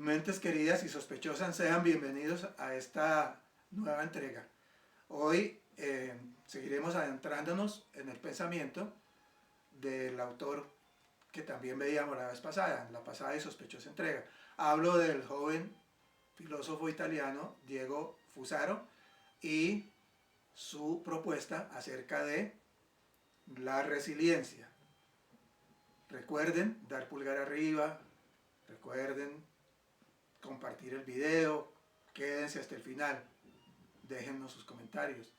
Mentes queridas y sospechosas, sean bienvenidos a esta nueva entrega. Hoy seguiremos adentrándonos en el pensamiento del autor que también veíamos la vez pasada, en la pasada y sospechosa entrega. Hablo del joven filósofo italiano Diego Fusaro y su propuesta acerca de la resiliencia. Recuerden dar pulgar arriba, recuerden compartir el video, quédense hasta el final, déjennos sus comentarios.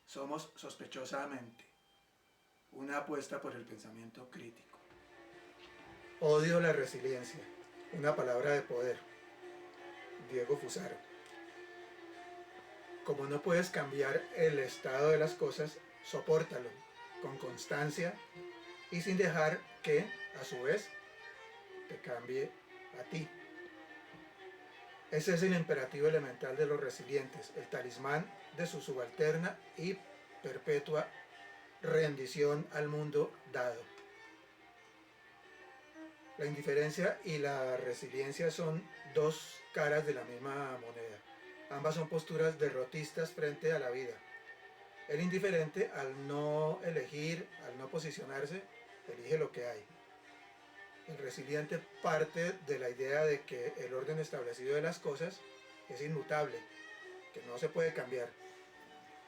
Somos Sospechosamente, una apuesta por el pensamiento crítico. Odio la resiliencia, una palabra de poder. Diego Fusaro. Como no puedes cambiar el estado de las cosas, sopórtalo con constancia y sin dejar que, a su vez, te cambie a ti. Ese es el imperativo elemental de los resilientes, el talismán de su subalterna y perpetua rendición al mundo dado. La indiferencia y la resiliencia son dos caras de la misma moneda. Ambas son posturas derrotistas frente a la vida. El indiferente, al no elegir, al no posicionarse, elige lo que hay. El resiliente parte de la idea de que el orden establecido de las cosas es inmutable, que no se puede cambiar.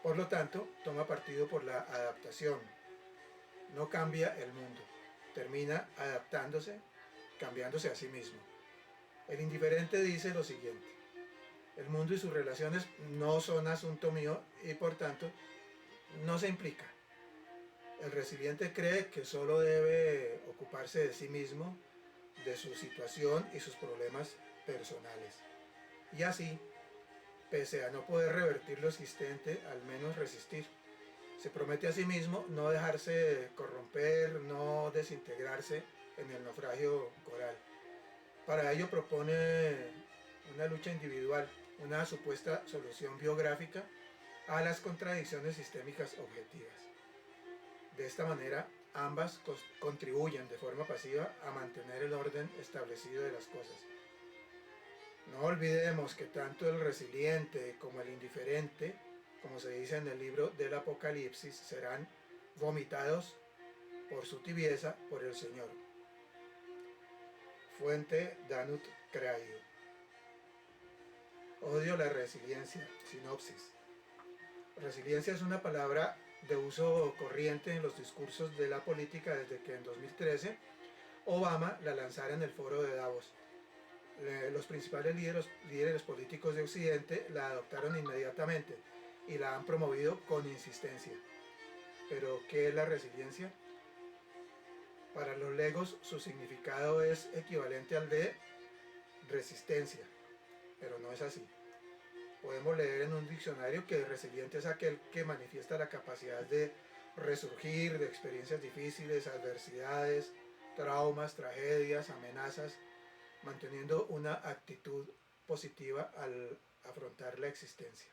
Por lo tanto, toma partido por la adaptación. No cambia el mundo, termina adaptándose, cambiándose a sí mismo. El indiferente dice lo siguiente: el mundo y sus relaciones no son asunto mío y por tanto no se implica. El resiliente cree que solo debe ocuparse de sí mismo, de su situación y sus problemas personales. Y así, pese a no poder revertir lo existente, al menos resistir. Se promete a sí mismo no dejarse corromper, no desintegrarse en el naufragio coral. Para ello propone una lucha individual, una supuesta solución biográfica a las contradicciones sistémicas objetivas. De esta manera, ambas contribuyen de forma pasiva a mantener el orden establecido de las cosas. No olvidemos que tanto el resiliente como el indiferente, como se dice en el libro del Apocalipsis, serán vomitados por su tibieza por el Señor. Fuente Danut Craio. Odio la resiliencia. Sinopsis. Resiliencia es una palabra de uso corriente en los discursos de la política desde que en 2013 Obama la lanzara en el foro de Davos. Los principales líderes políticos de Occidente la adoptaron inmediatamente y la han promovido con insistencia. ¿Pero qué es la resiliencia? Para los legos su significado es equivalente al de resistencia, pero no es así. Podemos leer en un diccionario que resiliente es aquel que manifiesta la capacidad de resurgir de experiencias difíciles, adversidades, traumas, tragedias, amenazas, manteniendo una actitud positiva al afrontar la existencia.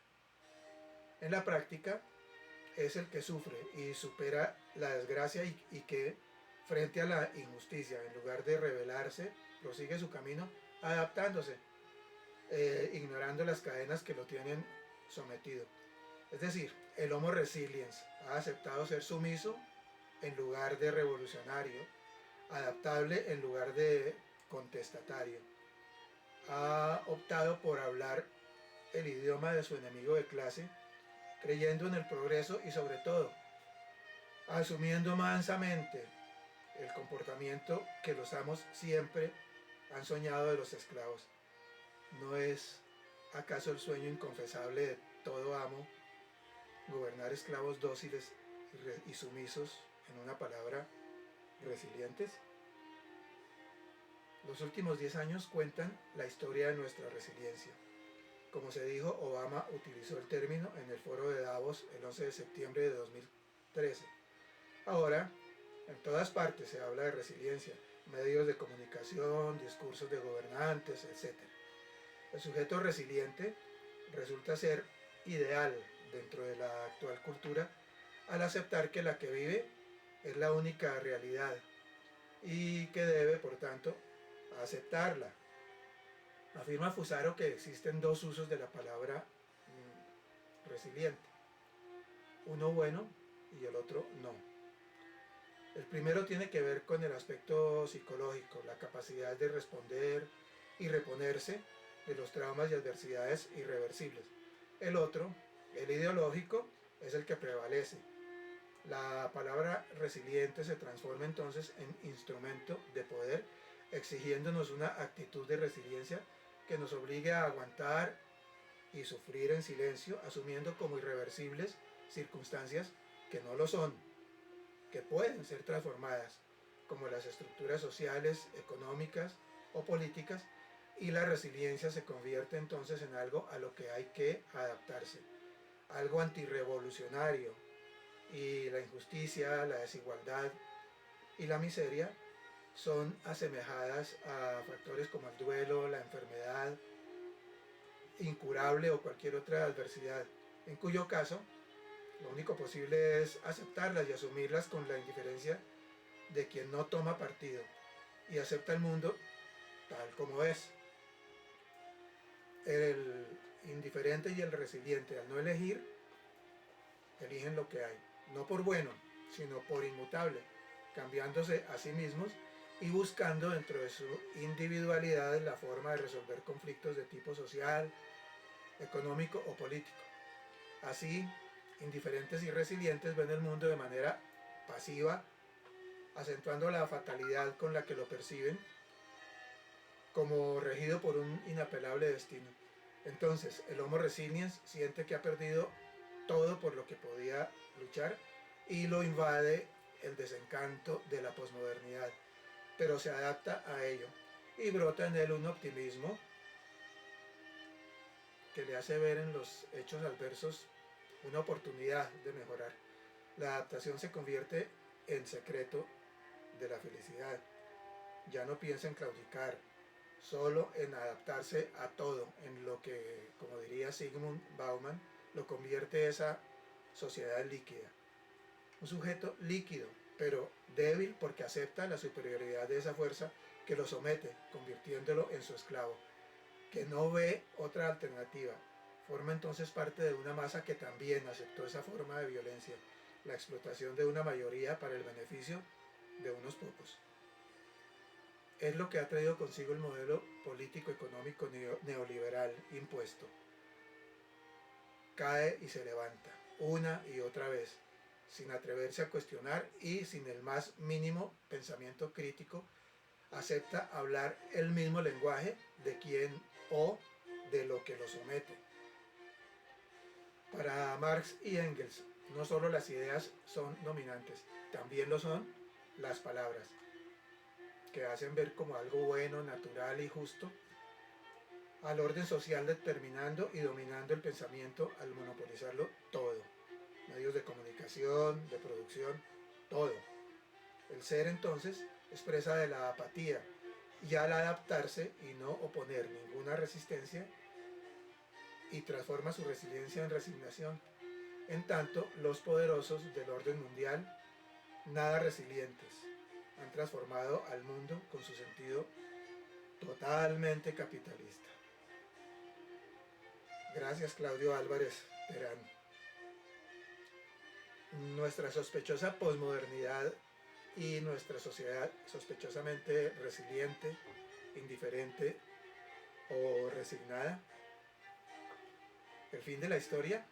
En la práctica, es el que sufre y supera la desgracia y que, frente a la injusticia, en lugar de rebelarse, prosigue su camino adaptándose, ignorando las cadenas que lo tienen sometido. Es decir, el Homo resiliens ha aceptado ser sumiso en lugar de revolucionario, adaptable en lugar de contestatario. Ha optado por hablar el idioma de su enemigo de clase, creyendo en el progreso y sobre todo, asumiendo mansamente el comportamiento que los amos siempre han soñado de los esclavos. ¿No es acaso el sueño inconfesable de todo amo gobernar esclavos dóciles y sumisos, en una palabra, resilientes? Los últimos 10 años cuentan la historia de nuestra resiliencia. Como se dijo, Obama utilizó el término en el foro de Davos el 11 de septiembre de 2013. Ahora, en todas partes se habla de resiliencia, medios de comunicación, discursos de gobernantes, etc. El sujeto resiliente resulta ser ideal dentro de la actual cultura al aceptar que la que vive es la única realidad y que debe, por tanto, aceptarla. Afirma Fusaro que existen dos usos de la palabra resiliente, uno bueno y el otro no. El primero tiene que ver con el aspecto psicológico, la capacidad de responder y reponerse de los traumas y adversidades irreversibles. El otro, el ideológico, es el que prevalece. La palabra resiliente se transforma entonces en instrumento de poder, exigiéndonos una actitud de resiliencia que nos obligue a aguantar y sufrir en silencio, asumiendo como irreversibles circunstancias que no lo son, que pueden ser transformadas, como las estructuras sociales, económicas o políticas, y la resiliencia se convierte entonces en algo a lo que hay que adaptarse, algo antirrevolucionario, y la injusticia, la desigualdad y la miseria son asemejadas a factores como el duelo, la enfermedad incurable o cualquier otra adversidad, en cuyo caso lo único posible es aceptarlas y asumirlas con la indiferencia de quien no toma partido y acepta el mundo tal como es. El indiferente y el resiliente, al no elegir, eligen lo que hay, no por bueno, sino por inmutable, cambiándose a sí mismos y buscando dentro de su individualidad la forma de resolver conflictos de tipo social, económico o político. Así, indiferentes y resilientes ven el mundo de manera pasiva, acentuando la fatalidad con la que lo perciben, como regido por un inapelable destino. Entonces, el Homo resiliens siente que ha perdido todo por lo que podía luchar y lo invade el desencanto de la posmodernidad, pero se adapta a ello y brota en él un optimismo que le hace ver en los hechos adversos una oportunidad de mejorar. La adaptación se convierte en secreto de la felicidad. Ya no piensa en claudicar, solo en adaptarse a todo, en lo que, como diría Zygmunt Bauman, lo convierte esa sociedad líquida. Un sujeto líquido, pero débil porque acepta la superioridad de esa fuerza que lo somete, convirtiéndolo en su esclavo, que no ve otra alternativa. Forma entonces parte de una masa que también aceptó esa forma de violencia, la explotación de una mayoría para el beneficio de unos pocos. Es lo que ha traído consigo el modelo político-económico neoliberal impuesto. Cae y se levanta, una y otra vez, sin atreverse a cuestionar y sin el más mínimo pensamiento crítico, acepta hablar el mismo lenguaje de quien o de lo que lo somete. Para Marx y Engels, no solo las ideas son dominantes, también lo son las palabras, que hacen ver como algo bueno, natural y justo al orden social, determinando y dominando el pensamiento al monopolizarlo todo. Medios de comunicación, de producción, todo. El ser entonces expresa de la apatía y al adaptarse y no oponer ninguna resistencia y transforma su resiliencia en resignación. En tanto, los poderosos del orden mundial, nada resilientes, han transformado al mundo con su sentido totalmente capitalista. Gracias, Claudio Álvarez Terán. Nuestra sospechosa posmodernidad y nuestra sociedad sospechosamente resiliente, indiferente o resignada. El fin de la historia,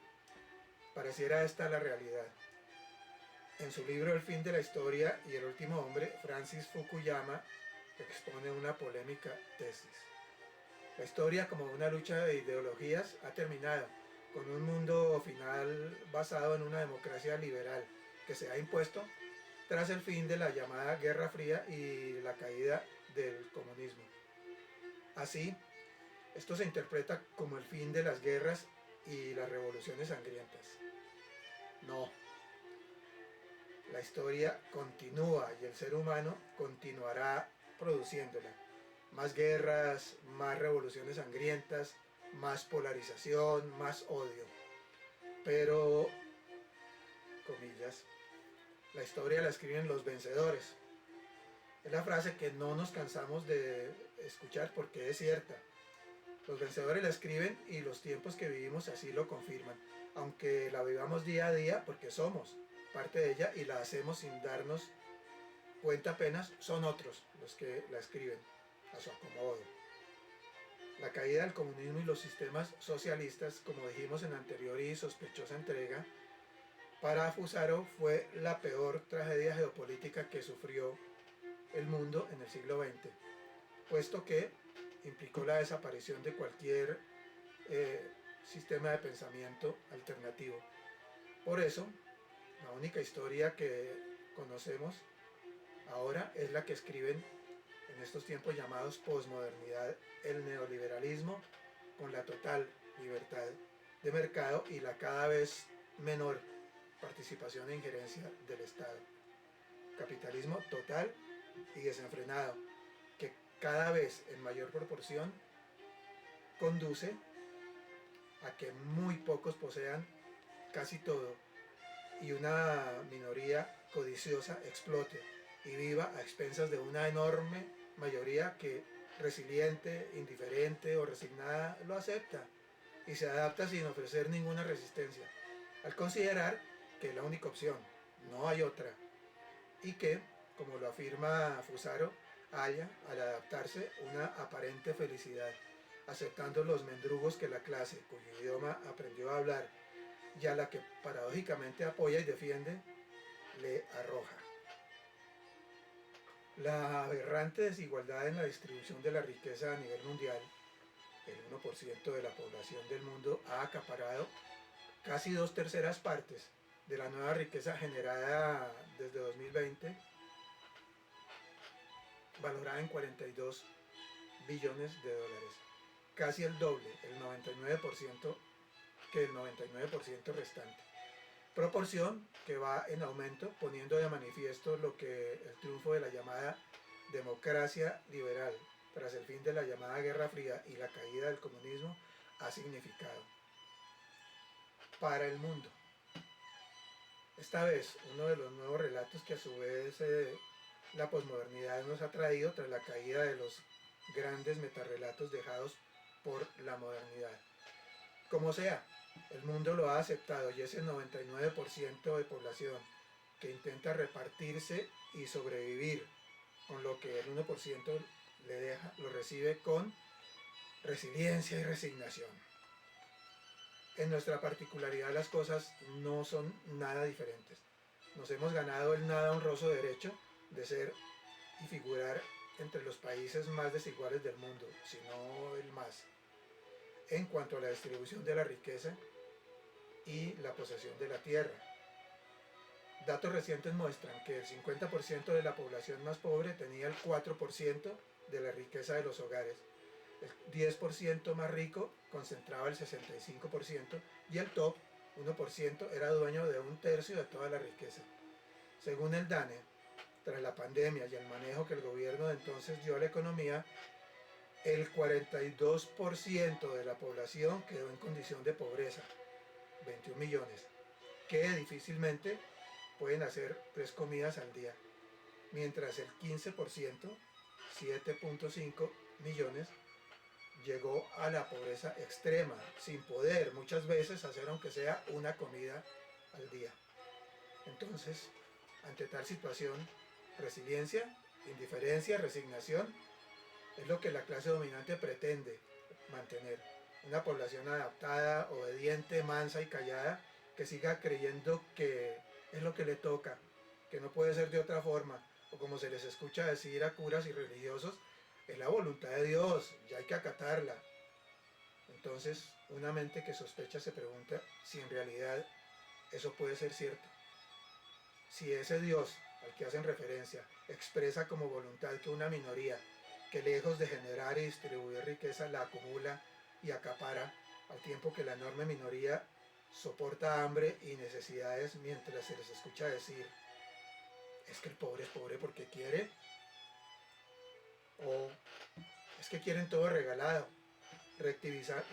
pareciera esta la realidad. En su libro El fin de la historia y el último hombre, Francis Fukuyama expone una polémica tesis. La historia, como una lucha de ideologías, ha terminado, con un mundo final basado en una democracia liberal que se ha impuesto tras el fin de la llamada Guerra Fría y la caída del comunismo. Así, esto se interpreta como el fin de las guerras y las revoluciones sangrientas. No. La historia continúa y el ser humano continuará produciéndola. Más guerras, más revoluciones sangrientas, más polarización, más odio. Pero, comillas, la historia la escriben los vencedores. Es la frase que no nos cansamos de escuchar porque es cierta. Los vencedores la escriben y los tiempos que vivimos así lo confirman, aunque la vivamos día a día porque somos parte de ella y la hacemos sin darnos cuenta apenas, son otros los que la escriben a su acomodo. La caída del comunismo y los sistemas socialistas, como dijimos en la anterior y sospechosa entrega, para Fusaro fue la peor tragedia geopolítica que sufrió el mundo en el siglo XX, puesto que implicó la desaparición de cualquier sistema de pensamiento alternativo. Por eso, la única historia que conocemos ahora es la que escriben en estos tiempos llamados posmodernidad, el neoliberalismo con la total libertad de mercado y la cada vez menor participación e injerencia del Estado. Capitalismo total y desenfrenado, que cada vez en mayor proporción conduce a que muy pocos posean casi todo y una minoría codiciosa explote y viva a expensas de una enorme mayoría que, resiliente, indiferente o resignada, lo acepta y se adapta sin ofrecer ninguna resistencia, al considerar que es la única opción, no hay otra, y que, como lo afirma Fusaro, halla al adaptarse una aparente felicidad, aceptando los mendrugos que la clase, cuyo idioma aprendió a hablar y a la que paradójicamente apoya y defiende, le arroja. La aberrante desigualdad en la distribución de la riqueza a nivel mundial, el 1% de la población del mundo ha acaparado casi 2/3 de la nueva riqueza generada desde 2020, valorada en 42 billones de dólares, casi el doble, el 99%, que el 99% restante. Proporción que va en aumento, poniendo de manifiesto lo que el triunfo de la llamada democracia liberal tras el fin de la llamada Guerra Fría y la caída del comunismo ha significado para el mundo. Esta vez, uno de los nuevos relatos que a su vez la posmodernidad nos ha traído tras la caída de los grandes metarrelatos dejados por la modernidad. Como sea, el mundo lo ha aceptado y ese 99% de población que intenta repartirse y sobrevivir con lo que el 1% le deja, lo recibe con resiliencia y resignación. En nuestra particularidad las cosas no son nada diferentes. Nos hemos ganado el nada honroso derecho de ser y figurar entre los países más desiguales del mundo, si no el más, en cuanto a la distribución de la riqueza y la posesión de la tierra. Datos recientes muestran que el 50% de la población más pobre tenía el 4% de la riqueza de los hogares, el 10% más rico concentraba el 65% y el top 1% era dueño de 1/3 de toda la riqueza. Según el DANE, tras la pandemia y el manejo que el gobierno de entonces dio a la economía, el 42% de la población quedó en condición de pobreza, 21 millones, que difícilmente pueden hacer 3 comidas al día, mientras el 15%, 7.5 millones, llegó a la pobreza extrema, sin poder muchas veces hacer aunque sea una comida al día. Entonces, ante tal situación, resiliencia, indiferencia, resignación, es lo que la clase dominante pretende mantener. Una población adaptada, obediente, mansa y callada, que siga creyendo que es lo que le toca, que no puede ser de otra forma, o como se les escucha decir a curas y religiosos, es la voluntad de Dios y hay que acatarla. Entonces, una mente que sospecha se pregunta si en realidad eso puede ser cierto. Si ese Dios al que hacen referencia expresa como voluntad que una minoría, que lejos de generar y distribuir riqueza, la acumula y acapara, al tiempo que la enorme minoría soporta hambre y necesidades mientras se les escucha decir, es que el pobre es pobre porque quiere, o es que quieren todo regalado,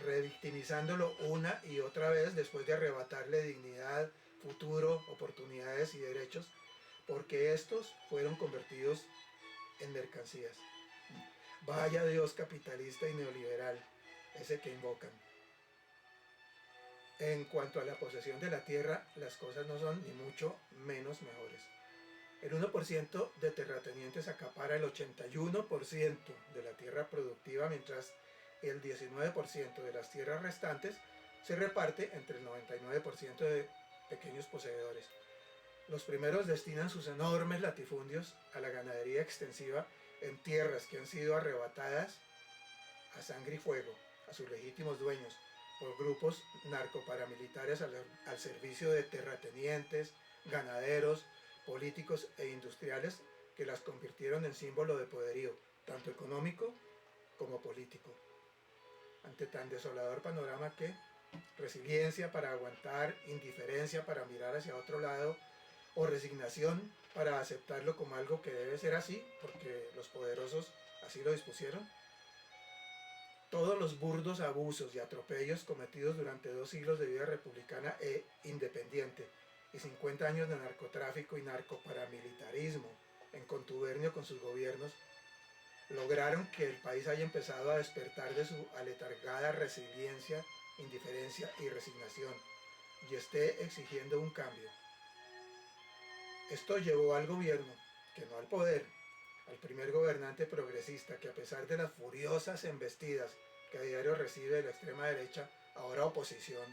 revictimizándolo una y otra vez después de arrebatarle dignidad, futuro, oportunidades y derechos, porque estos fueron convertidos en mercancías. Vaya Dios capitalista y neoliberal, ese que invocan. En cuanto a la posesión de la tierra, las cosas no son ni mucho menos mejores. El 1% de terratenientes acapara el 81% de la tierra productiva, mientras el 19% de las tierras restantes se reparte entre el 99% de pequeños poseedores. Los primeros destinan sus enormes latifundios a la ganadería extensiva en tierras que han sido arrebatadas a sangre y fuego a sus legítimos dueños por grupos narcoparamilitares al servicio de terratenientes, ganaderos, políticos e industriales que las convirtieron en símbolo de poderío, tanto económico como político. Ante tan desolador panorama, ¿qué? Resiliencia para aguantar, indiferencia para mirar hacia otro lado, o resignación para aceptarlo como algo que debe ser así, porque los poderosos así lo dispusieron. Todos los burdos abusos y atropellos cometidos durante 2 siglos de vida republicana e independiente y 50 años de narcotráfico y narcoparamilitarismo en contubernio con sus gobiernos lograron que el país haya empezado a despertar de su aletargada resiliencia, indiferencia y resignación y esté exigiendo un cambio. Esto llevó al gobierno, que no al poder, al primer gobernante progresista que, a pesar de las furiosas embestidas que a diario recibe de la extrema derecha, ahora oposición,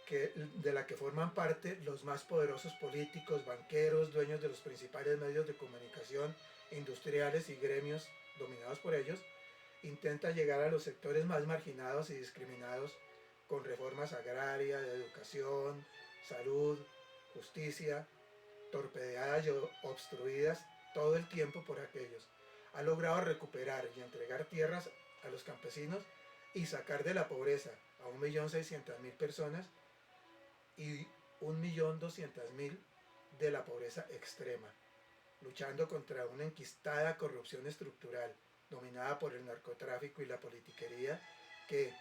de la que forman parte los más poderosos políticos, banqueros, dueños de los principales medios de comunicación, industriales y gremios dominados por ellos, intenta llegar a los sectores más marginados y discriminados con reformas agrarias, de educación, salud, justicia, torpedeadas y obstruidas todo el tiempo por aquellos. Ha logrado recuperar y entregar tierras a los campesinos y sacar de la pobreza a 1.600.000 personas y 1.200.000 de la pobreza extrema, luchando contra una enquistada corrupción estructural dominada por el narcotráfico y la politiquería que,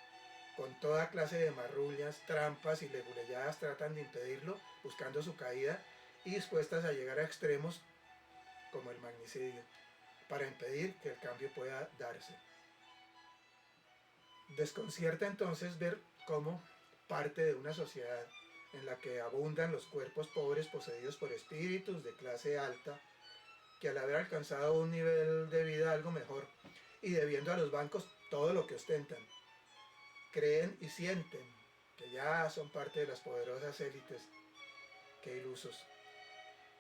con toda clase de marrullas, trampas y leguleyadas, tratan de impedirlo, buscando su caída y dispuestas a llegar a extremos como el magnicidio, para impedir que el cambio pueda darse. Desconcierta entonces ver cómo parte de una sociedad en la que abundan los cuerpos pobres poseídos por espíritus de clase alta, que al haber alcanzado un nivel de vida algo mejor y debiendo a los bancos todo lo que ostentan, creen y sienten que ya son parte de las poderosas élites, que ilusos,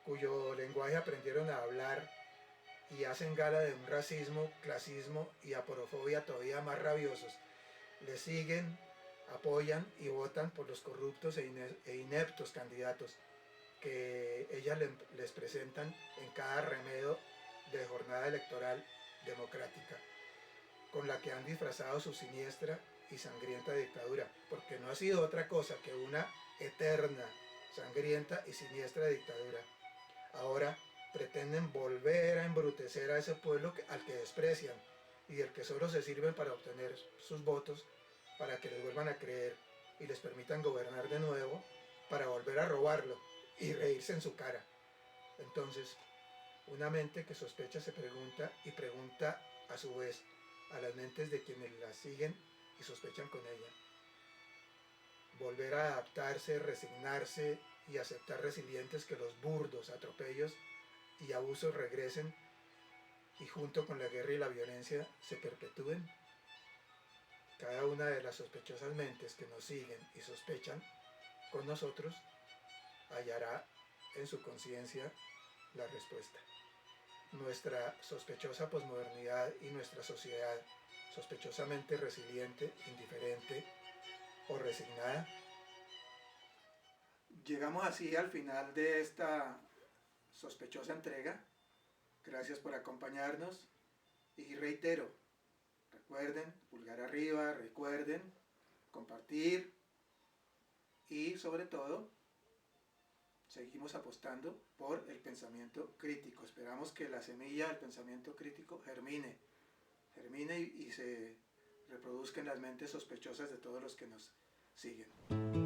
cuyo lenguaje aprendieron a hablar y hacen gala de un racismo, clasismo y aporofobia todavía más rabiosos. Le siguen, apoyan y votan por los corruptos e ineptos candidatos que ellas les presentan en cada remedio de jornada electoral democrática, con la que han disfrazado su siniestra y sangrienta dictadura, porque no ha sido otra cosa que una eterna, sangrienta y siniestra dictadura. Ahora pretenden volver a embrutecer a ese pueblo al que desprecian y del que solo se sirven para obtener sus votos, para que les vuelvan a creer y les permitan gobernar de nuevo, para volver a robarlo y reírse en su cara. Entonces, una mente que sospecha se pregunta y pregunta a su vez a las mentes de quienes la siguen y sospechan con ella. Volver a adaptarse, resignarse y aceptar resilientes que los burdos atropellos y abusos regresen y junto con la guerra y la violencia se perpetúen. Cada una de las sospechosas mentes que nos siguen y sospechan con nosotros hallará en su conciencia la respuesta. Nuestra sospechosa posmodernidad y nuestra sociedad sospechosamente resiliente, indiferente o resignada. Llegamos así al final de esta sospechosa entrega. Gracias por acompañarnos y reitero, recuerden, pulgar arriba, recuerden compartir y sobre todo seguimos apostando por el pensamiento crítico. Esperamos que la semilla del pensamiento crítico germine y se reproduzca en las mentes sospechosas de todos los que nos siguen.